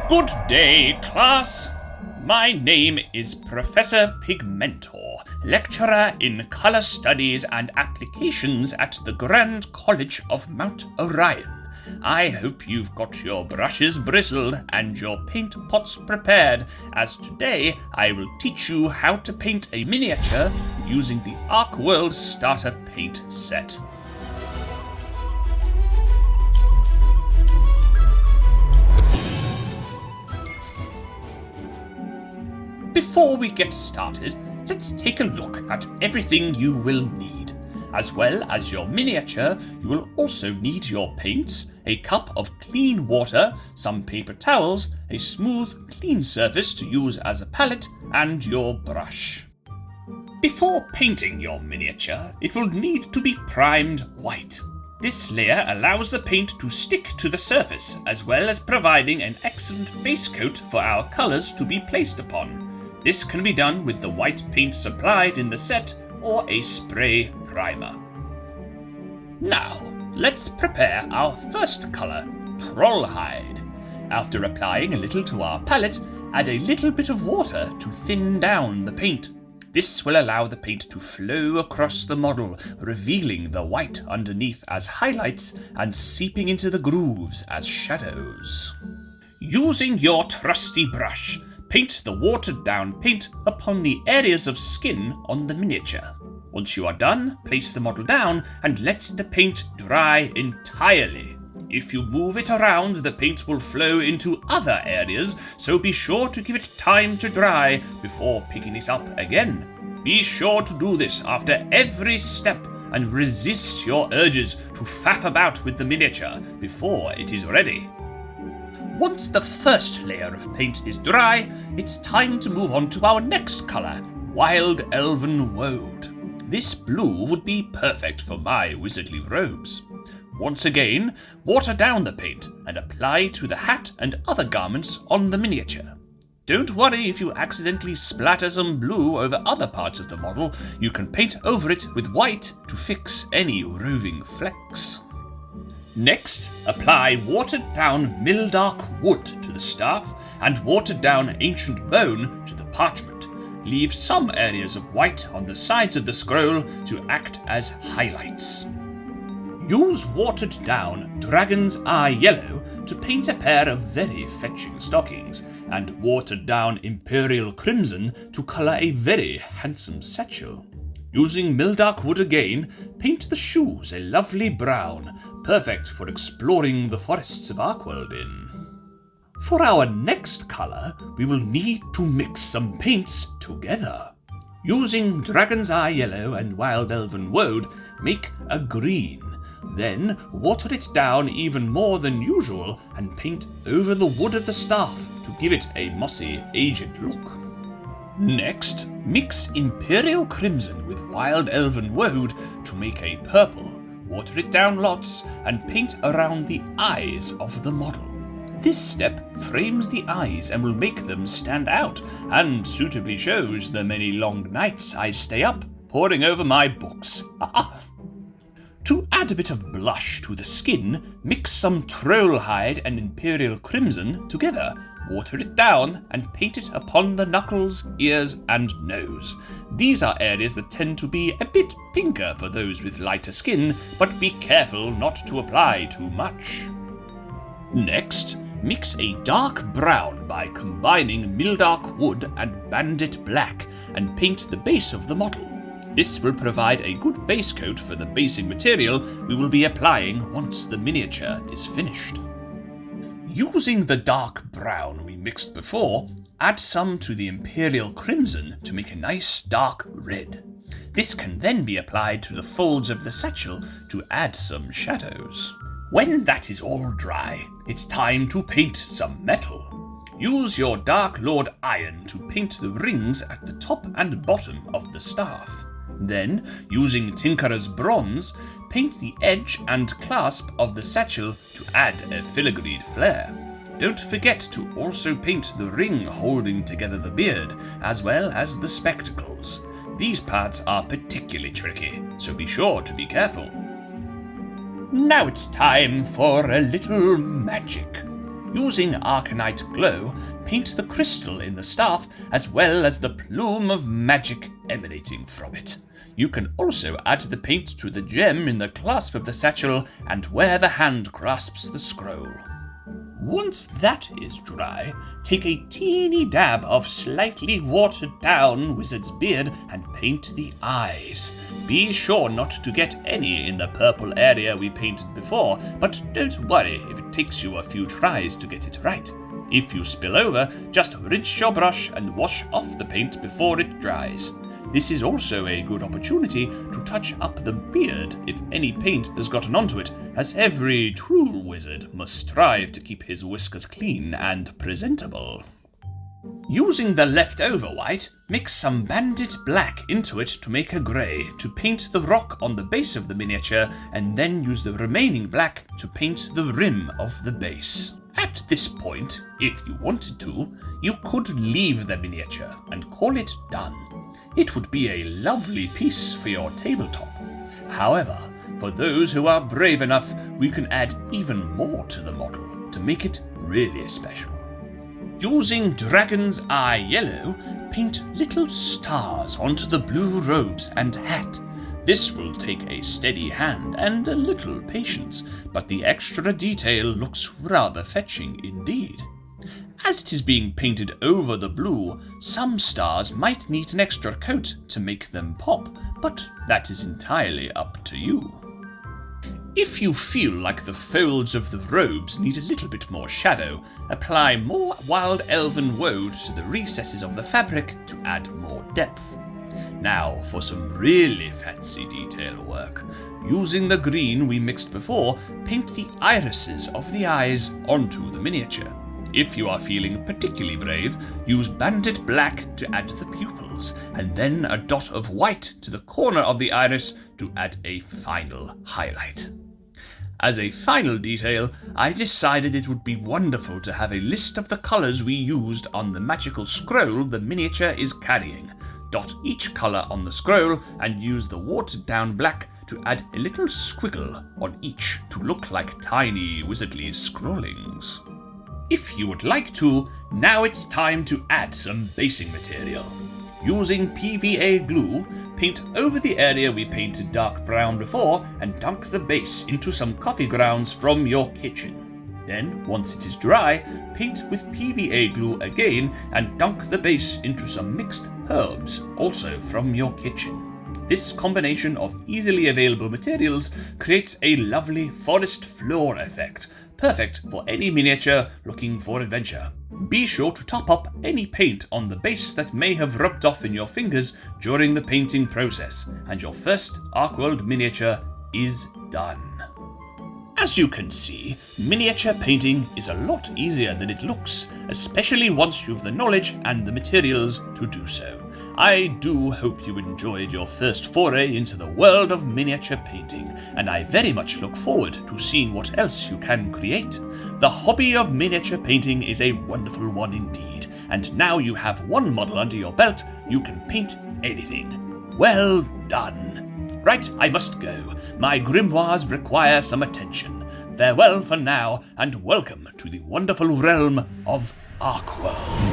Good day, class. My name is Professor Pigmentor, lecturer in Colour Studies and Applications at the Grand College of Mount Orion. I hope you've got your brushes bristled and your paint pots prepared, as today I will teach you how to paint a miniature using the ArcWorlde Starter Paint Set. Before we get started, let's take a look at everything you will need. As well as your miniature, you will also need your paints, a cup of clean water, some paper towels, a smooth, clean surface to use as a palette, and your brush. Before painting your miniature, it will need to be primed white. This layer allows the paint to stick to the surface, as well as providing an excellent base coat for our colours to be placed upon. This can be done with the white paint supplied in the set or a spray primer. Now, let's prepare our first colour, Trollhide. After applying a little to our palette, add a little bit of water to thin down the paint. This will allow the paint to flow across the model, revealing the white underneath as highlights and seeping into the grooves as shadows. Using your trusty brush, paint the watered-down paint upon the areas of skin on the miniature. Once you are done, place the model down and let the paint dry entirely. If you move it around, the paint will flow into other areas, so be sure to give it time to dry before picking it up again. Be sure to do this after every step and resist your urges to faff about with the miniature before it is ready. Once the first layer of paint is dry, it's time to move on to our next colour, Wild Elven Woad. This blue would be perfect for my wizardly robes. Once again, water down the paint and apply to the hat and other garments on the miniature. Don't worry if you accidentally splatter some blue over other parts of the model. You can paint over it with white to fix any roving flecks. Next, apply watered-down Mildark wood to the staff and watered-down ancient bone to the parchment. Leave some areas of white on the sides of the scroll to act as highlights. Use watered-down Dragon's Eye Yellow to paint a pair of very fetching stockings, and watered-down Imperial Crimson to colour a very handsome satchel. Using Mildark wood again, paint the shoes a lovely brown, perfect for exploring the forests of ArcWorlde in. For our next colour, we will need to mix some paints together. Using Dragon's Eye Yellow and Wild Elven Woad, make a green. Then water it down even more than usual and paint over the wood of the staff to give it a mossy, aged look. Next, mix Imperial Crimson with Wild Elven Woad to make a purple. Water it down lots and paint around the eyes of the model. This step frames the eyes and will make them stand out, and suitably shows the many long nights I stay up poring over my books. To add a bit of blush to the skin, mix some Trollhide and Imperial Crimson together. Water it down and paint it upon the knuckles, ears and nose. These are areas that tend to be a bit pinker for those with lighter skin, but be careful not to apply too much. Next, mix a dark brown by combining Mildark wood and Bandit black and paint the base of the model. This will provide a good base coat for the basing material we will be applying once the miniature is finished. Using the dark brown we mixed before, add some to the Imperial Crimson to make a nice dark red. This can then be applied to the folds of the satchel to add some shadows. When that is all dry, it's time to paint some metal. Use your Dark Lord Iron to paint the rings at the top and bottom of the staff. Then, using Tinkerer's Bronze, paint the edge and clasp of the satchel to add a filigreed flare. Don't forget to also paint the ring holding together the beard, as well as the spectacles. These parts are particularly tricky, so be sure to be careful. Now it's time for a little magic. Using Arcanite Glow, paint the crystal in the staff as well as the plume of magic emanating from it. You can also add the paint to the gem in the clasp of the satchel and where the hand grasps the scroll. Once that is dry, take a teeny dab of slightly watered down wizard's beard and paint the eyes. Be sure not to get any in the purple area we painted before, but don't worry if it takes you a few tries to get it right. If you spill over, just rinse your brush and wash off the paint before it dries. This is also a good opportunity to touch up the beard if any paint has gotten onto it, as every true wizard must strive to keep his whiskers clean and presentable. Using the leftover white, mix some bandit black into it to make a grey to paint the rock on the base of the miniature, and then use the remaining black to paint the rim of the base. At this point, if you wanted to, you could leave the miniature and call it done. It would be a lovely piece for your tabletop. However, for those who are brave enough, we can add even more to the model to make it really special. Using Dragon's Eye Yellow, paint little stars onto the blue robes and hat. This will take a steady hand and a little patience, but the extra detail looks rather fetching indeed. As it is being painted over the blue, some stars might need an extra coat to make them pop, but that is entirely up to you. If you feel like the folds of the robes need a little bit more shadow, apply more wild elven woad to the recesses of the fabric to add more depth. Now for some really fancy detail work. Using the green we mixed before, paint the irises of the eyes onto the miniature. If you are feeling particularly brave, use bandit black to add the pupils, and then a dot of white to the corner of the iris to add a final highlight. As a final detail, I decided it would be wonderful to have a list of the colours we used on the magical scroll the miniature is carrying. Dot each colour on the scroll and use the watered down black to add a little squiggle on each to look like tiny wizardly scrollings. If you would like to, now it's time to add some basing material. Using PVA glue, paint over the area we painted dark brown before and dunk the base into some coffee grounds from your kitchen. Then, once it is dry, paint with PVA glue again and dunk the base into some mixed herbs, also from your kitchen. This combination of easily available materials creates a lovely forest floor effect, perfect for any miniature looking for adventure. Be sure to top up any paint on the base that may have rubbed off in your fingers during the painting process, and your first ArcWorlde miniature is done. As you can see, miniature painting is a lot easier than it looks, especially once you've the knowledge and the materials to do so. I do hope you enjoyed your first foray into the world of miniature painting, and I very much look forward to seeing what else you can create. The hobby of miniature painting is a wonderful one indeed, and now you have one model under your belt, you can paint anything. Well done. Right, I must go. My grimoires require some attention. Farewell for now, and welcome to the wonderful realm of ArcWorlde.